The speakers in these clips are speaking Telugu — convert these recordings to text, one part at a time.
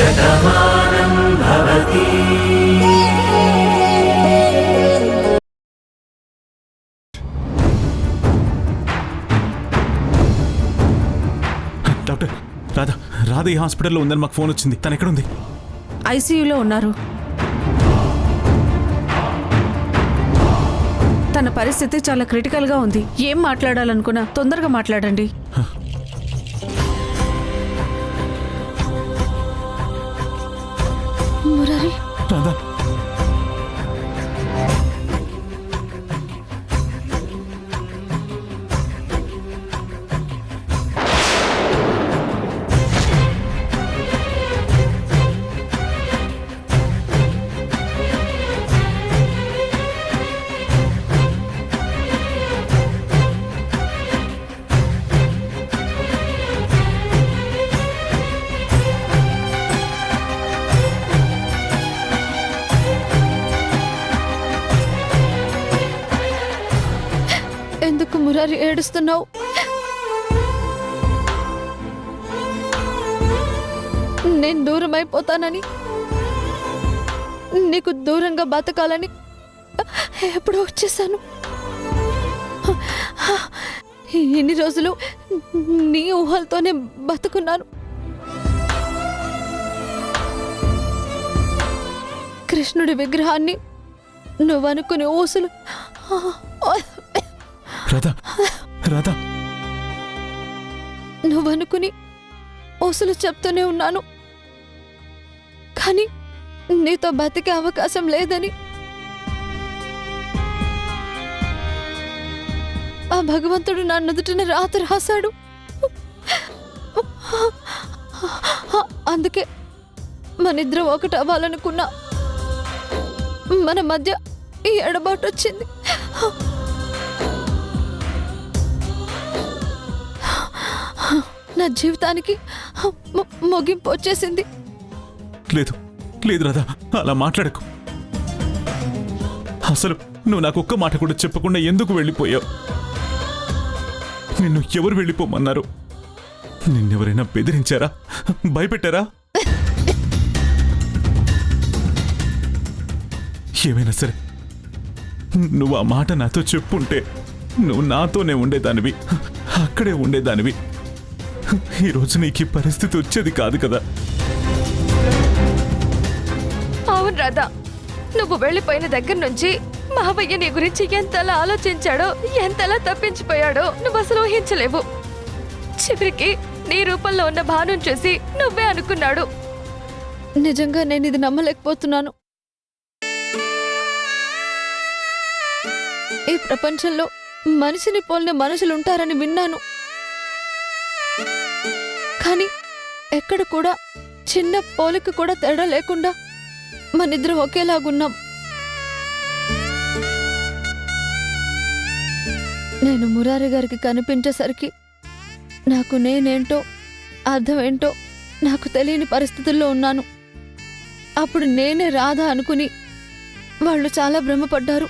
శతమానం భవతి. డాక్టర్, రాధ ఈ హాస్పిటల్లో ఉందని మాకు ఫోన్ వచ్చింది. తను ఎక్కడుంది? ఐసీయూలో ఉన్నారు. తన పరిస్థితి చాలా క్రిటికల్గా ఉంది. ఏం మాట్లాడాలనుకున్నా తొందరగా మాట్లాడండి. మురారి, రాధా, ఎందుకు మురారి ఏడుస్తున్నావు? నేను దూరం అయిపోతానని, నీకు దూరంగా బతకాలని ఎప్పుడో వచ్చేసాను. ఇన్ని రోజులు నీ ఊహలతోనే బతుకున్నాను. కృష్ణుడి విగ్రహాన్ని నువ్వనుకునే ఊసులు రాధా, నువ్వనుకుని ఊసులు చెప్తూనే ఉన్నాను, కానీ నీతో బతికే అవకాశం లేదని ఆ భగవంతుడు నా నుదుటిన రాత రాశాడు. అందుకే మనిద్దరం ఒకటి అవ్వాలనుకున్నా. మన మధ్య ఈ ఎడబాటు వచ్చింది. నా జీవితానికి ముగింపు వచ్చేసింది. లేదు లేదు రాధా, అలా మాట్లాడకు. అసలు నువ్వు నాకు ఒక్క మాట కూడా చెప్పకుండా ఎందుకు వెళ్ళిపోయావు? నిన్ను ఎవరు వెళ్ళిపోమన్నారు? నిన్నెవరైనా బెదిరించారా, భయపెట్టారా? ఏమైనా సరే నువ్వు ఆ మాట నాతో చెప్పుంటే నువ్వు నాతోనే ఉండేదానివి, అక్కడే ఉండేదానివి. ఈరోజు నీకు ఈ పరిస్థితి వచ్చేది కాదు కదా. అవును రాధా, నువ్వు వెళ్ళిపోయిన దగ్గర నుంచి మావయ్య నీ గురించి ఎంతలా ఆలోచించాడో, ఎంతలా తప్పించిపోయాడో నువ్వు అసలు ఊహించలేవు. చివరికి నీ రూపంలో ఉన్న భానుని చూసి నువ్వే అనుకున్నాడు. నిజంగా నేను ఇది నమ్మలేకపోతున్నాను. ఈ ప్రపంచంలో మనిషిని పోలిన మనుషులుంటారని విన్నాను, కానీ ఎక్కడ కూడా చిన్న పోలిక కూడా తేడా లేకుండా మనిద్దరం ఒకేలాగున్నాం. నేను మురారి గారికి కనిపించేసరికి నాకు నేనేంటో అర్థం ఏంటో నాకు తెలియని పరిస్థితుల్లో ఉన్నాను. అప్పుడు నేనే రాధ అనుకుని వాళ్ళు చాలా భ్రమపడ్డారు.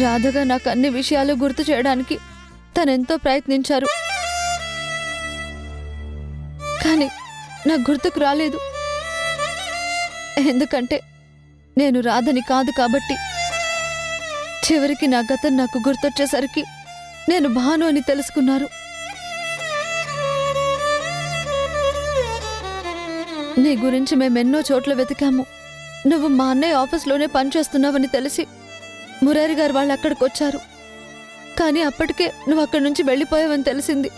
రాధగా నాకు అన్ని విషయాలు గుర్తు చేయడానికి తనెంతో ప్రయత్నించారు, కానీ నాకు గుర్తుకు రాలేదు. ఎందుకంటే నేను రాధని కాదు కాబట్టి. చివరికి నా గతం నాకు గుర్తొచ్చేసరికి నేను భాను అని తెలుసుకున్నారు. నీ గురించి మేమెన్నో చోట్ల వెతికాము. నువ్వు మా అన్నయ్య ఆఫీస్లోనే పనిచేస్తున్నావని తెలిసి మురారి గారు వాళ్ళు అక్కడికి వచ్చారు, కానీ అప్పటికే నువ్వు అక్కడి నుంచి వెళ్ళిపోయావని తెలిసింది.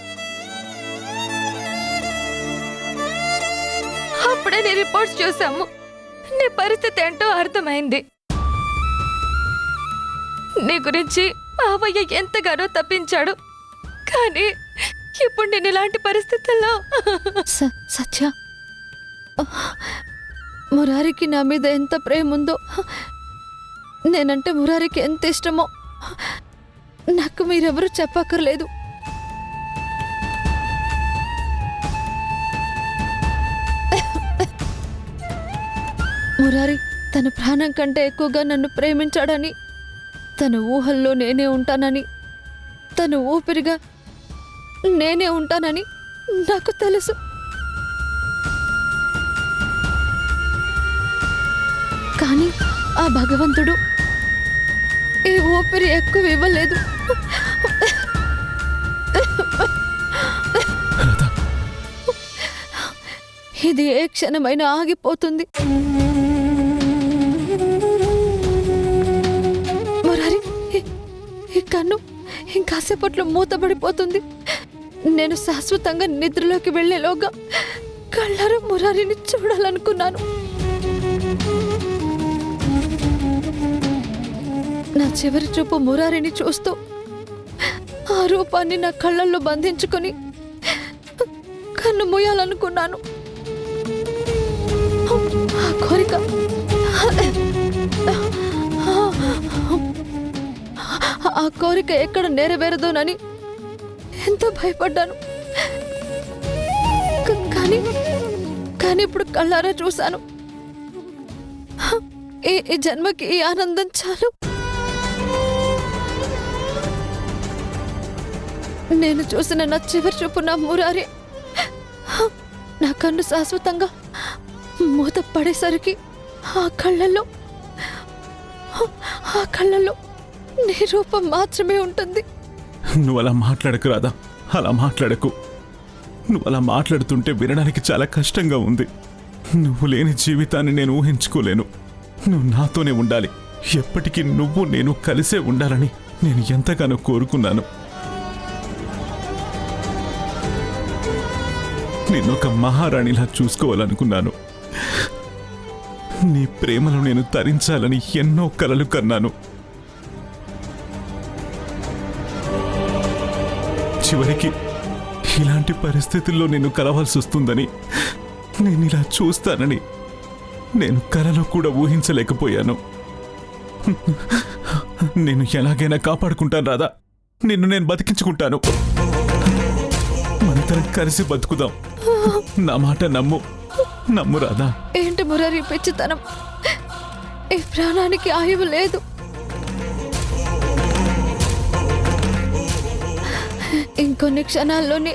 అప్పుడే నీ రిపోర్ట్స్ చూసాము. నీ పరిస్థితి ఏంటో అర్థమైంది. నీ గురించి మావయ్య ఎంతగానో తప్పించాడు, కానీ ఇప్పుడు నేను ఇలాంటి పరిస్థితుల్లో. సత్య, మురారికి నా మీద ఎంత ప్రేమ ఉందో, నేనంటే మురారికి ఎంత ఇష్టమో నాకు మీరెవరూ చెప్పక్కర్లేదు. మురారి తన ప్రాణం కంటే ఎక్కువగా నన్ను ప్రేమించాడని, తన ఊహల్లో నేనే ఉంటానని, తన ఊపిరిగా నేనే ఉంటానని నాకు తెలుసు. కానీ ఆ భగవంతుడు ఈ ఊపిరి ఎక్కువ ఇవ్వలేదు. రాధా, ఇది ఏ క్షణమైనా ఆగిపోతుంది. మురారి, ఈ కన్ను ఇంకాసేపట్లో మూతబడిపోతుంది. నేను శాశ్వతంగా నిద్రలోకి వెళ్లేలోగా కళ్ళారా మురారిని చూడాలనుకున్నాను. నా చివరి చూపు మురారిని చూస్తూ ఆ రూపాన్ని నా కళ్ళల్లో బంధించుకొని కన్ను మూయాలనుకున్నాను. ఆ కోరిక ఆ కోరిక ఎక్కడ నెరవేరదోనని ఎంతో భయపడ్డాను. కానీ ఇప్పుడు కళ్ళారా చూశాను. ఈ జన్మకి ఈ ఆనందం చాలు. నేను చూసిన నా చివరి చూపు నా మురారి. నా కన్ను శాశ్వతంగా మూత పడేసరికి ఆ కళ్ళల్లో నీ రూపం మాత్రమే ఉంటుంది. నువ్వు అలా మాట్లాడకు రాధా, అలా మాట్లాడకు. నువ్వు అలా మాట్లాడుతుంటే వినడానికి చాలా కష్టంగా ఉంది. నువ్వు లేని జీవితాన్ని నేను ఊహించుకోలేను. నువ్వు నాతోనే ఉండాలి. ఎప్పటికీ నువ్వు నేను కలిసే ఉండాలని నేను ఎంతగానో కోరుకున్నాను. నిన్నొక మహారాణిలా చూసుకోవాలనుకున్నాను. నీ ప్రేమలో నేను తరించాలని ఎన్నో కలలు కన్నాను. చివరికి ఇలాంటి పరిస్థితుల్లో నేను కలవాల్సి వస్తుందని, నేను ఇలా చూస్తానని నేను కలలో కూడా ఊహించలేకపోయాను. నేను ఎలాగైనా కాపాడుకుంటాను రాధా. నిన్ను నేను బతికించుకుంటాను. మనందరం కలిసి బతుకుదాం. నా మాట నమ్ము, నమ్ము రాధా. ఏంటి మురారి పిచ్చితనం? ఈ ప్రాణానికి ఆయువు లేదు. ఇంకొన్ని క్షణాల్లోనే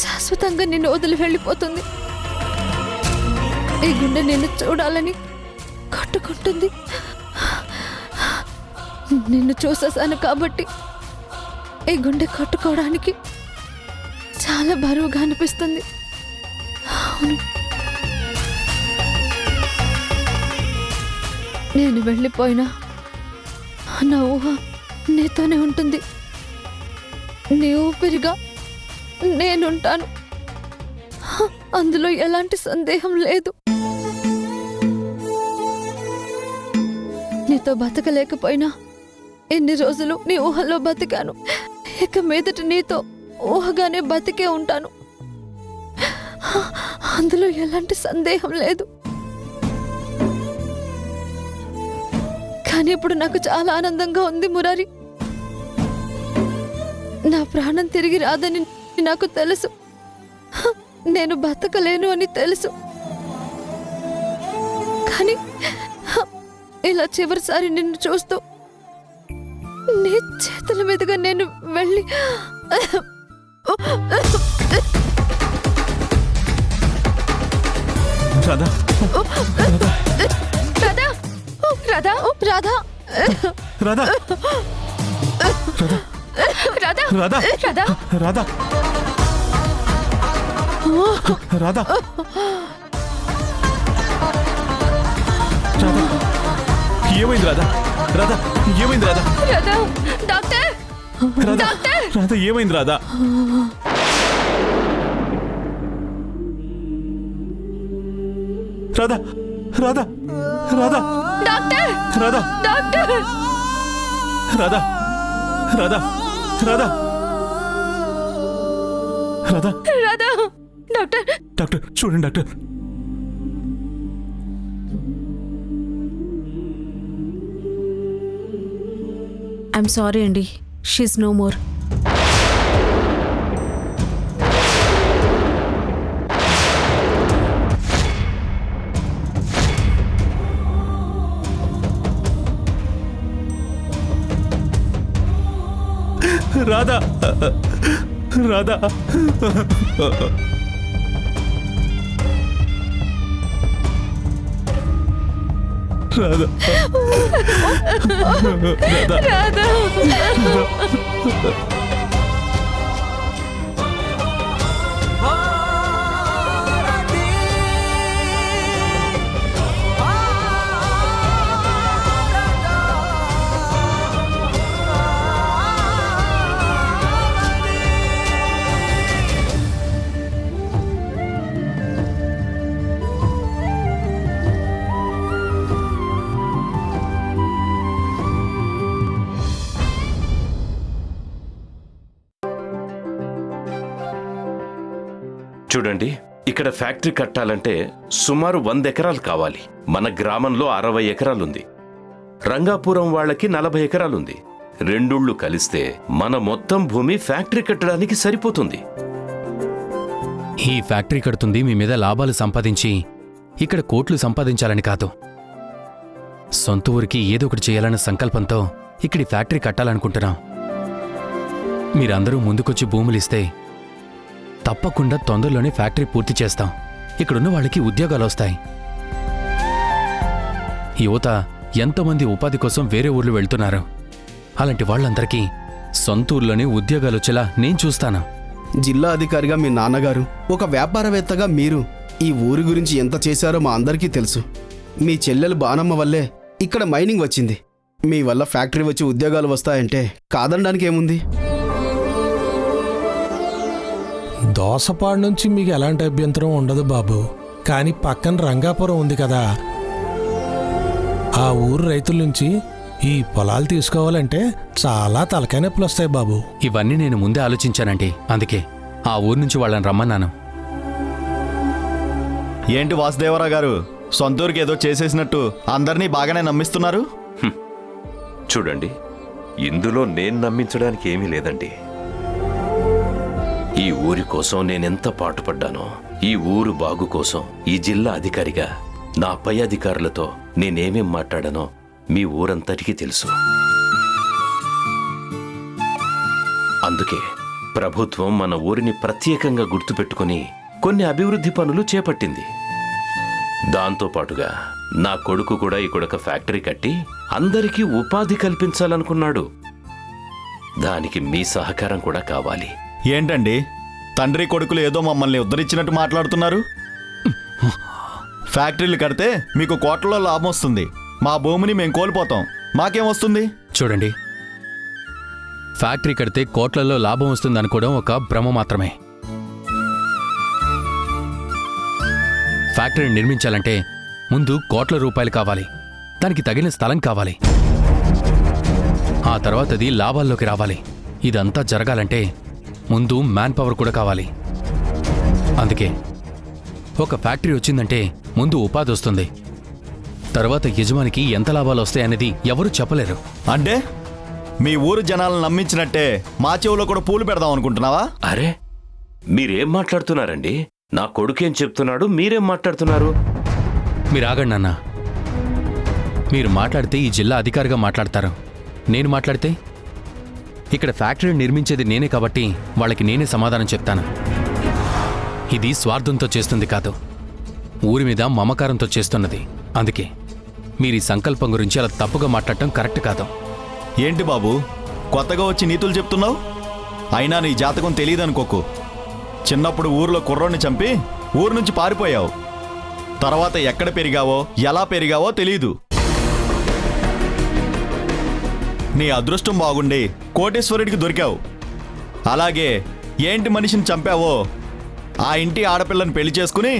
శాశ్వతంగా నిన్ను వదిలి వెళ్ళిపోతుంది. ఈ గుండె నిన్ను చూడాలని కొట్టుకుంటుంది. నిన్ను చూసేసాను కాబట్టి ఈ గుండె కొట్టుకోవడానికి చాలా బరువుగా అనిపిస్తుంది. అవును, నేను వెళ్ళిపోయినా నా ఊహ నీతోనే ఉంటుంది. నీ ఊపిరిగా నేనుంటాను. అందులో ఎలాంటి సందేహం లేదు. నీతో బతకలేకపోయినా ఎన్ని రోజులు నీ ఊహలో బతికాను. ఇక మీదట నీతో ఊహగానే బతికే ఉంటాను. అందులో ఎలాంటి సందేహం లేదు. కానీ ఇప్పుడు నాకు చాలా ఆనందంగా ఉంది మురారి. నా ప్రాణం తిరిగి రాదని నాకు తెలుసు. నేను బతకలేను అని తెలుసు. కానీ ఇలా చివరిసారి నిన్ను చూస్తూ నీ చేతుల మీదుగా నేను వెళ్ళి రాధా, రాధా, రాధా, రాధా, రాధా, రాధా, రాధా, రాధా, రాధా, రాధా, ఏమైంది రాధా? రాధా, ఏమైంది రాధా? రాధా, డాక్టర్, రాధా, రాధా, ఏమైంది Radha? Radha, Radha, Radha, doctor, Radha, doctor, Radha, Radha, Radha, Radha, Radha, doctor, doctor చూడండి డాక్టర్. ఐఎమ్ సారీ అండి, she's no more. Radha, Radha Radha Radha చూడండి, ఇక్కడ ఫ్యాక్టరీ కట్టాలంటే సుమారు 100 ఎకరాలు కావాలి. మన గ్రామంలో 60 ఎకరాలుంది. రంగాపురం వాళ్ళకి 40 ఎకరాలుంది. రెండుళ్ళు కలిస్తే మన మొత్తం భూమి ఫ్యాక్టరీ కట్టడానికి సరిపోతుంది. ఈ ఫ్యాక్టరీ కడుతుంది మీ మీద లాభాలు సంపాదించి ఇక్కడ కోట్లు సంపాదించాలని కాదు. సొంత ఊరికి ఏదో ఒకటి చేయాలన్న సంకల్పంతో ఇక్కడి ఫ్యాక్టరీ కట్టాలనుకుంటున్నాం. మీరందరూ ముందుకొచ్చి భూములిస్తే తప్పకుండా తొందరలోనే ఫ్యాక్టరీ పూర్తి చేస్తాం. ఇక్కడున్న వాళ్ళకి ఉద్యోగాలు వస్తాయి. యువత ఎంతోమంది ఉపాధి కోసం వేరే ఊర్లు వెళ్తున్నారు. అలాంటి వాళ్ళందరికీ సొంత ఊర్లోనే ఉద్యోగాలు వచ్చేలా నేను చూస్తాను. జిల్లా అధికారిగా మీ నాన్నగారు, ఒక వ్యాపారవేత్తగా మీరు ఈ ఊరి గురించి ఎంత చేశారో మా అందరికీ తెలుసు. మీ చెల్లెలు బానమ్మ వల్లే ఇక్కడ మైనింగ్ వచ్చింది. మీ వల్ల ఫ్యాక్టరీ వచ్చి ఉద్యోగాలు వస్తాయంటే కాదనడానికి ఏముంది? దోసపాడు నుంచి మీకు ఎలాంటి అభ్యంతరం ఉండదు బాబు. కానీ పక్కన రంగాపురం ఉంది కదా, ఆ ఊరు రైతుల నుంచి ఈ పొలాలు తీసుకోవాలంటే చాలా తలకాయ నొప్పులు వస్తాయి బాబు. ఇవన్నీ నేను ముందే ఆలోచించానండి. అందుకే ఆ ఊరు నుంచి వాళ్ళని రమ్మన్నాను. ఏంటి వాసుదేవరావు గారు, సొంతూరికి ఏదో చేసేసినట్టు అందరినీ బాగానే నమ్మిస్తున్నారు? చూడండి, ఇందులో నేను నమ్మించడానికి ఏమీ లేదండి. ఈ ఊరి కోసం నేనెంత పాటుపడ్డానో, ఈ ఊరు బాగు కోసం ఈ జిల్లా అధికారిగా నా పై అధికారులతో నేనేమేం మాట్లాడానో మీ ఊరంతటికీ తెలుసు. అందుకే ప్రభుత్వం మన ఊరిని ప్రత్యేకంగా గుర్తుపెట్టుకుని కొన్ని అభివృద్ధి పనులు చేపట్టింది. దాంతోపాటుగా నా కొడుకు కూడా ఇక్కడొక ఫ్యాక్టరీ కట్టి అందరికీ ఉపాధి కల్పించాలనుకున్నాడు. దానికి మీ సహకారం కూడా కావాలి. ఏంటండి, తండ్రి కొడుకులు ఏదో మమ్మల్ని ఉద్ధరించినట్టు మాట్లాడుతున్నారు? ఫ్యాక్టరీలు కడితే మీకు కోట్లలో లాభం వస్తుంది. మా భూమిని మేము కోల్పోతాం. మాకేం వస్తుంది? చూడండి, ఫ్యాక్టరీ కడితే కోట్లలో లాభం వస్తుందనుకోవడం ఒక భ్రమ మాత్రమే. ఫ్యాక్టరీ నిర్మించాలంటే ముందు కోట్ల రూపాయలు కావాలి. దానికి తగిన స్థలం కావాలి. ఆ తర్వాత అది లాభాల్లోకి రావాలి. ఇదంతా జరగాలంటే ముందు మ్యాన్ పవర్ కూడా కావాలి. అందుకే ఒక ఫ్యాక్టరీ వచ్చిందంటే ముందు ఉపాధి వస్తుంది. తర్వాత యజమానికి ఎంత లాభాలు వస్తాయనేది ఎవరూ చెప్పలేరు. అంటే మీ ఊరు జనాలను నమ్మించినట్టే మా చెవులో కూడా పూలు పెడదాం అనుకుంటున్నావా? అరే, మీరేం మాట్లాడుతున్నారండి? నా కొడుకేం చెప్తున్నాడు, మీరేం మాట్లాడుతున్నారు? మీరు ఆగండి నాన్న. మీరు మాట్లాడితే ఈ జిల్లా అధికారిగా మాట్లాడతారు. నేను మాట్లాడితే ఇక్కడ ఫ్యాక్టరీ నిర్మించేది నేనే కాబట్టి వాళ్ళకి నేనే సమాధానం చెప్తాను. ఇది స్వార్థంతో చేస్తుంది కాదు, ఊరి మీద మమకారంతో చేస్తున్నది. అందుకే మీరు ఈ సంకల్పం గురించి అలా తప్పుగా మాట్లాడటం కరెక్ట్ కాదు. ఏంటి బాబు, కొత్తగా వచ్చి నీతులు చెప్తున్నావు? అయినా నీ జాతకం తెలియదనుకోకు. చిన్నప్పుడు ఊర్లో కుర్రోడ్ని చంపి ఊరు నుంచి పారిపోయావు. తర్వాత ఎక్కడ పెరిగావో ఎలా పెరిగావో తెలీదు. నీ అదృష్టం బాగుండి కోటేశ్వరుడికి దొరికావు. అలాగే ఏంటి మనిషిని చంపావో ఆ ఇంటి ఆడపిల్లని పెళ్లి చేసుకుని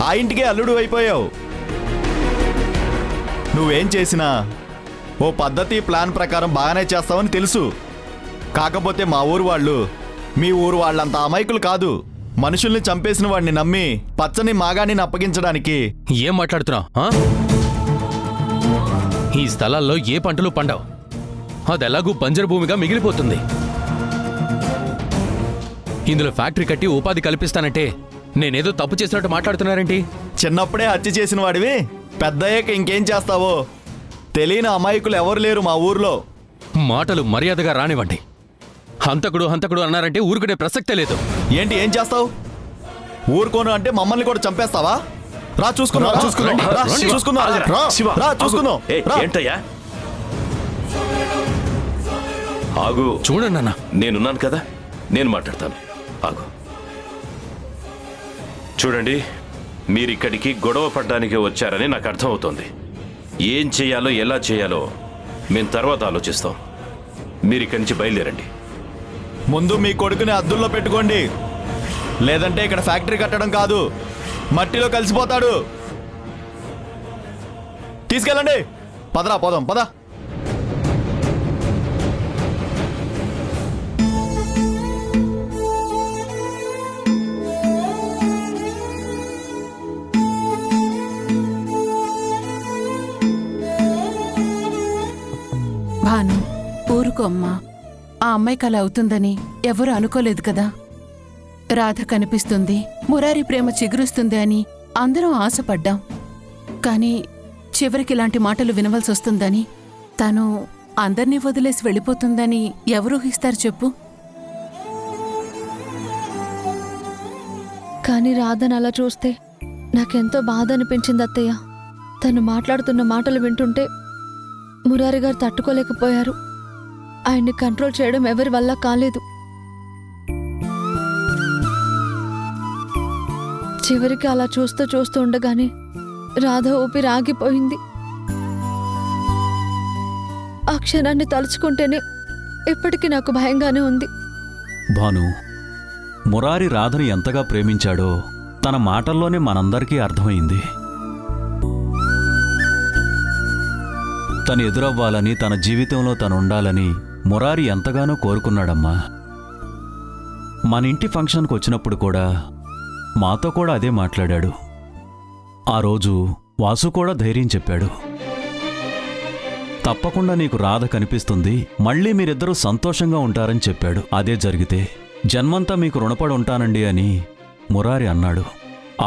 ఆ ఇంటికే అల్లుడు అయిపోయావు. నువ్వేం చేసినా ఓ పద్ధతి ప్లాన్ ప్రకారం బాగానే చేస్తావని తెలుసు. కాకపోతే మా ఊరు వాళ్ళు మీ ఊరు వాళ్ళంత అమాయకులు కాదు. మనుషుల్ని చంపేసిన వాడిని నమ్మి పచ్చని మాగాణిని అప్పగించడానికి. ఏం మాట్లాడుతున్నావు? ఈ స్థలాల్లో ఏ పంటలు పండవు. అదెలాగూ బంజరు భూమిగా మిగిలిపోతుంది. ఇందులో ఫ్యాక్టరీ కట్టి ఉపాధి కల్పిస్తానంటే నేనేదో తప్పు చేసినట్టు మాట్లాడుతున్నారేంటి? చిన్నప్పుడే హత్య చేసిన వాడివి పెద్దయ్యాక ఇంకేం చేస్తావో తెలియని అమాయకులు ఎవరు లేరు మా ఊర్లో. మాటలు మర్యాదగా రానివ్వండి. హంతకుడు హంతకుడు అన్నారంటే ఊరుకునే ప్రసక్తే లేదు. ఏంటి ఏం చేస్తావు? ఊరుకోను అంటే మమ్మల్ని కూడా చంపేస్తావా? రా చూసుకుందాం, రా, చూసుకుందాం, రా, చూసుకుందాం, రా, శివ, రా, చూసుకుందాం, ఏయ్, రా. ఏంటయ్యా ఆగు. చూడండి అన్న, నేనున్నాను కదా, నేను మాట్లాడతాను. ఆగు. చూడండి, మీరిక్కడికి గొడవ పడ్డానికి వచ్చారని నాకు అర్థమవుతోంది. ఏం చేయాలో ఎలా చేయాలో మేము తర్వాత ఆలోచిస్తాం. మీరు ఇక్కడి నుంచి బయలుదేరండి. ముందు మీ కొడుకుని అద్దుల్లో పెట్టుకోండి, లేదంటే ఇక్కడ ఫ్యాక్టరీ కట్టడం కాదు, మట్టిలో కలిసిపోతాడు. తీసుకెళ్ళండి. పదరా, పోదాం, పద. భాను, ఊరుకో అమ్మా. ఆ అమ్మాయికి అలా అవుతుందని ఎవరూ అనుకోలేదు కదా. రాధ కనిపిస్తుంది, మురారి ప్రేమ చిగురుస్తుంది అని అందరం ఆశపడ్డాం. కానీ చివరికి ఇలాంటి మాటలు వినవలసి వస్తుందని, తను అందర్నీ వదిలేసి వెళ్ళిపోతుందని ఎవరు ఊహిస్తారు చెప్పు? కానీ రాధని అలా చూస్తే నాకెంతో బాధ అనిపించింది అత్తయ్య. తను మాట్లాడుతున్న మాటలు వింటుంటే మురారి గారు తట్టుకోలేకపోయారు. ఆయన్ని కంట్రోల్ చేయడం ఎవరి వల్ల కాలేదు. చివరికి అలా చూస్తూ చూస్తూ ఉండగానే రాధ ఊపిరి ఆగిపోయింది. ఆ క్షణాన్ని తలుచుకుంటేనే ఇప్పటికీ నాకు భయంగానే ఉంది. భాను, మురారి రాధని ఎంతగా ప్రేమించాడో తన మాటల్లోనే మనందరికీ అర్థమైంది. తను ఎదురవ్వాలని, తన జీవితంలో తను ఉండాలని మురారి ఎంతగానో కోరుకున్నాడమ్మా. మన ఇంటి ఫంక్షన్కి వచ్చినప్పుడు కూడా మాతో కూడా అదే మాట్లాడాడు. ఆ రోజు వాసు కూడా ధైర్యం చెప్పాడు. తప్పకుండా నీకు రాధ కనిపిస్తుంది, మళ్ళీ మీరిద్దరూ సంతోషంగా ఉంటారని చెప్పాడు. అదే జరిగితే జన్మంతా మీకు రుణపడి ఉంటానండి అని మురారి అన్నాడు.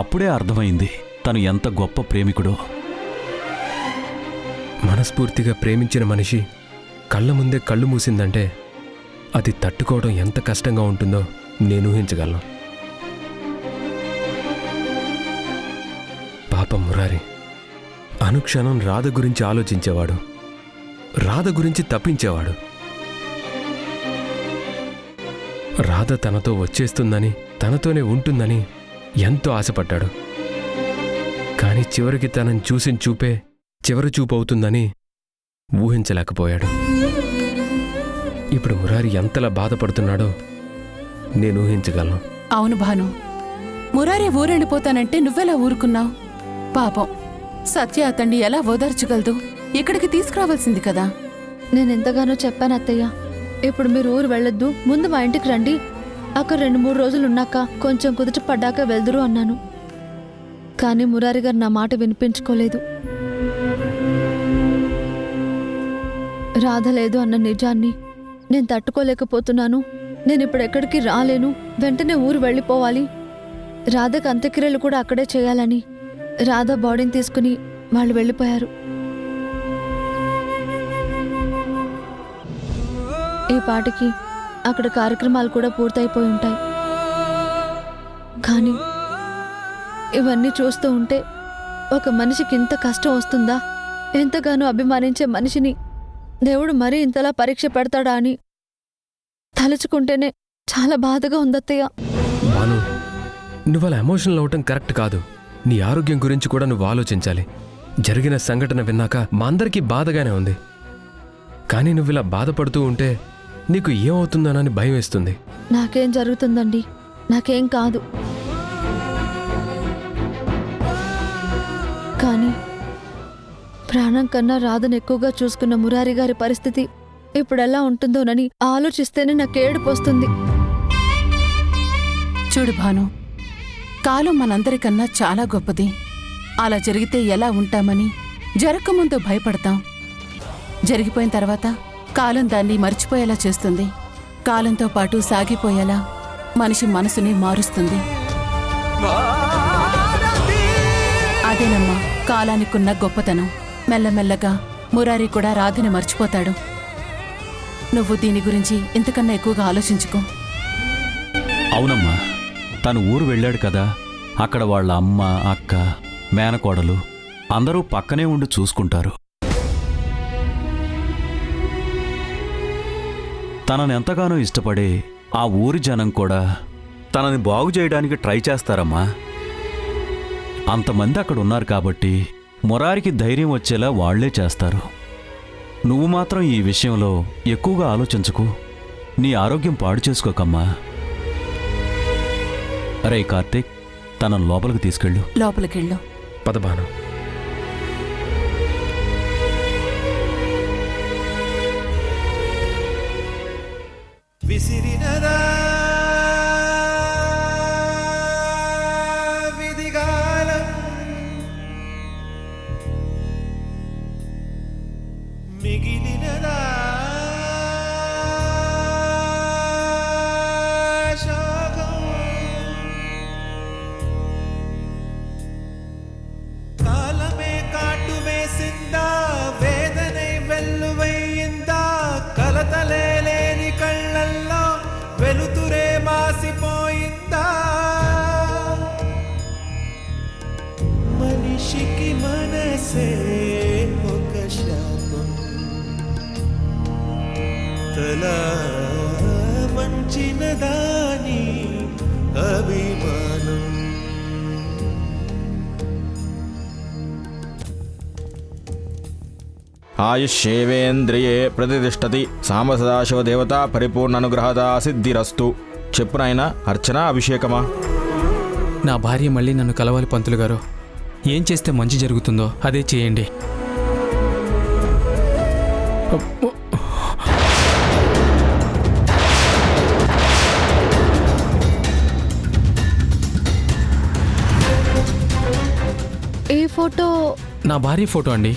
అప్పుడే అర్థమైంది తను ఎంత గొప్ప ప్రేమికుడో. మనస్ఫూర్తిగా ప్రేమించిన మనిషి కళ్ళ ముందే కళ్ళు మూసిందంటే అది తట్టుకోవడం ఎంత కష్టంగా ఉంటుందో నేను ఊహించగలను. పాపం మురారి అనుక్షణం రాధ గురించి ఆలోచించేవాడు, రాధ గురించి తప్పించేవాడు. రాధ తనతో వచ్చేస్తుందని, తనతోనే ఉంటుందని ఎంతో ఆశపడ్డాడు. కానీ చివరికి తనని చూసిన చూపే చివరి చూపు అవుతుందని ఊహించలేకపోయాడు. ఇప్పుడు మురారి ఎంతలా బాధపడుతున్నాడో నేను ఊహించగలను. అవును భాను, మురారి ఊరెళ్ళిపోతానంటే నువ్వెలా ఊరుకున్నావు? పాపం సత్య అతన్ని ఎలా ఓదార్చగలదు? ఇక్కడికి తీసుకురావాల్సింది కదా. నేనెంతగానో చెప్పాను అత్తయ్య, ఇప్పుడు మీరు ఊరు వెళ్ళొద్దు, ముందు మా ఇంటికి రండి, అక్కడ 2-3 రోజులు ఉన్నాక కొంచెం కుదుట పడ్డాక వెళ్దురు అన్నాను. కానీ మురారి గారు నా మాట వినిపించుకోలేదు. రాధ లేదు అన్న నిజాన్ని నేను తట్టుకోలేకపోతున్నాను. నేను ఇప్పుడు ఎక్కడికి రాలేను, వెంటనే ఊరు వెళ్ళిపోవాలి. రాధకు అంత్యక్రియలు కూడా అక్కడే చేయాలని రాధ బాడీని తీసుకుని వాళ్ళు వెళ్ళిపోయారు. ఈ పాటికి అక్కడ కార్యక్రమాలు కూడా పూర్తయిపోయి ఉంటాయి. కానీ ఇవన్నీ చూస్తూ ఉంటే ఒక మనిషికి ఇంత కష్టం వస్తుందా? ఎంతగానో అభిమానించే మనిషిని దేవుడు మరీ ఇంతలా పరీక్ష పెడతాడా అని తలుచుకుంటేనే చాలా బాధగా ఉందత్తయ్య. భాను, నువ్వు అలా ఎమోషనల్ అవటం కరెక్ట్ కాదు. నీ ఆరోగ్యం గురించి కూడా నువ్వు ఆలోచించాలి. జరిగిన సంఘటన విన్నాక మా అందరికీ బాధగానే ఉంది. కానీ నువ్వు ఇలా బాధపడుతూ ఉంటే నీకు ఏమవుతుందోనని భయం వేస్తుంది. నాకేం జరుగుతుందండి? నాకేం కాదు. కానీ ప్రాణం కన్నా రాధను ఎక్కువగా చూసుకున్న మురారి గారి పరిస్థితి ఇప్పుడెలా ఉంటుందోనని ఆలోచిస్తేనే నాకు ఏడుపు వస్తుంది. చూడు భాను, కాలం మనందరికన్నా చాలా గొప్పది. అలా జరిగితే ఎలా ఉంటామని జరగకముందు భయపడతాం. జరిగిపోయిన తర్వాత కాలం దాన్ని మర్చిపోయేలా చేస్తుంది. కాలంతో పాటు సాగిపోయేలా మనిషి మనసుని మారుస్తుంది. అదేనమ్మా కాలానికున్న గొప్పతనం. మెల్లమెల్లగా మురారి కూడా రాధని మర్చిపోతాడు. నువ్వు దీని గురించి ఇంతకన్నా ఎక్కువగా ఆలోచించుకో. అవునమ్మా, తను ఊరు వెళ్ళాడు కదా, అక్కడ వాళ్ళ అమ్మ, అక్క, మేనకోడలు అందరూ పక్కనే ఉండి చూసుకుంటారు. తనని ఎంతగానో ఇష్టపడే ఆ ఊరి జనం కూడా తనని బాగు చేయడానికి ట్రై చేస్తారమ్మా. అంతమంది అక్కడ ఉన్నారు కాబట్టి మురారికి ధైర్యం వచ్చేలా వాళ్లే చేస్తారు. నువ్వు మాత్రం ఈ విషయంలో ఎక్కువగా ఆలోచించకు. నీ ఆరోగ్యం పాడు చేసుకోకమ్మా. అరే కార్తీక్, తనను లోపలికి తీసుకెళ్ళు. లోపలికెళ్ళు. పదబాను. విసిరినదా విధిగాలం మిగిలినదా శోకం కాలమే కాటు వేసిందా వేదనై వెల్లువయ్యిందా కలతలే లేని కళ్ళల్లో వెలుతురే మాసిపోయిందా మనిషికి మనసే ఒక శాపం తల వంచిన దాని అభిమానం ఆయుష్యేవేంద్రియే ప్రతిష్టతి సామ సదాశివ దేవత పరిపూర్ణ అనుగ్రహదా సిద్ధిరస్తు. చెప్పు నాయనా, అర్చన అభిషేకమా? నా భార్య మళ్ళీ నన్ను కలవాలి పంతులు గారు. ఏం చేస్తే మంచి జరుగుతుందో అదే చేయండి. ఈ ఫోటో నా భార్య ఫోటో అండి.